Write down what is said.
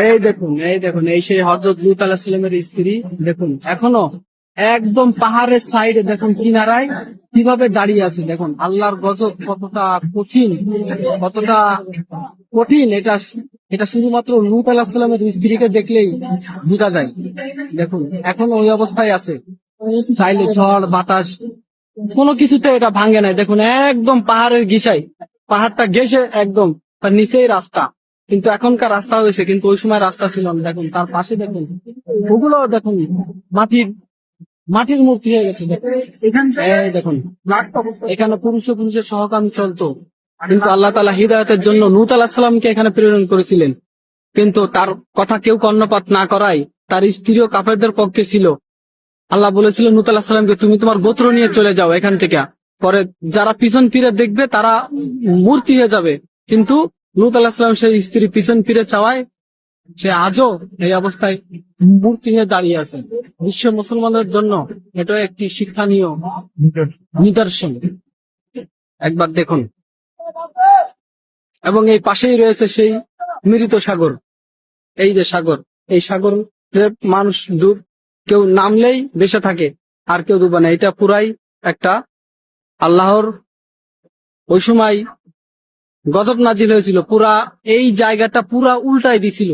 এই দেখুন এই সেই হযরত লূত আলাইহিস সালামের স্ত্রী। দেখুন এখনো একদম পাহাড়ের সাইডে দেখুন কিনারায় কিভাবে দাঁড়িয়ে আছে। দেখুন আল্লাহর গজব কতটা কঠিন, কতটা কঠিন। এটা শুধুমাত্র লূত আলাইহিস সালামের স্ত্রীকে দেখলেই বোঝা যায়। দেখুন এখনো ওই অবস্থায় আছে। চাইলে ঝড় বাতাস কোনো কিছুতে এটা ভাঙে নাই। দেখুন একদম পাহাড়ের ঘিসাই, পাহাড়টা ঘেঁষে একদম তার নিচেই রাস্তা। কিন্তু এখনকার রাস্তা হয়েছে, কিন্তু ওই সময় রাস্তা ছিল না। দেখুন তার পাশে দেখুন ওগুলো দেখুন মাটির মাটির মূর্তি হয়ে গেছে। দেখুন এই দেখুন এখানে পুরুষে পুরুষের সহকাম চলতো, কিন্তু আল্লাহ তাআলা হিদায়াতের জন্য নূহ আলাইহিস সালামকে এখানে প্রেরণ করেছিলেন। কিন্তু তার কথা কেউ কর্ণপাত না করায় তার স্ত্রীও কাফেরদের পক্ষে ছিল। আল্লাহ বলেছিল নূহ আলাইহিস সালামকে, তুমি তোমার গোত্র নিয়ে চলে যাও এখান থেকে। পরে যারা পিছন ফিরে দেখবে তারা মূর্তি হয়ে যাবে। কিন্তু লূত আলাইহিস সালাম সেই স্ত্রী পিছন ফিরে চাওয়ায় সে আজও এই অবস্থায় মূর্তি হয়ে দাঁড়িয়ে আছে। বিশ্ব মুসলমানদের জন্য এটা একটি শিক্ষণীয় নিদর্শন। একবার দেখুন। এবং এই পাশেই রয়েছে সেই মৃত সাগর। এই যে সাগর, এই সাগর মানুষ কেউ নামলেই বেঁচে থাকে, আর কেউ ডুবে না। এটা পুরাই একটা আল্লাহর ওই সময় গজব নাজিল হয়েছিল, পুরা এই জায়গাটা পুরা উল্টাই দিছিল।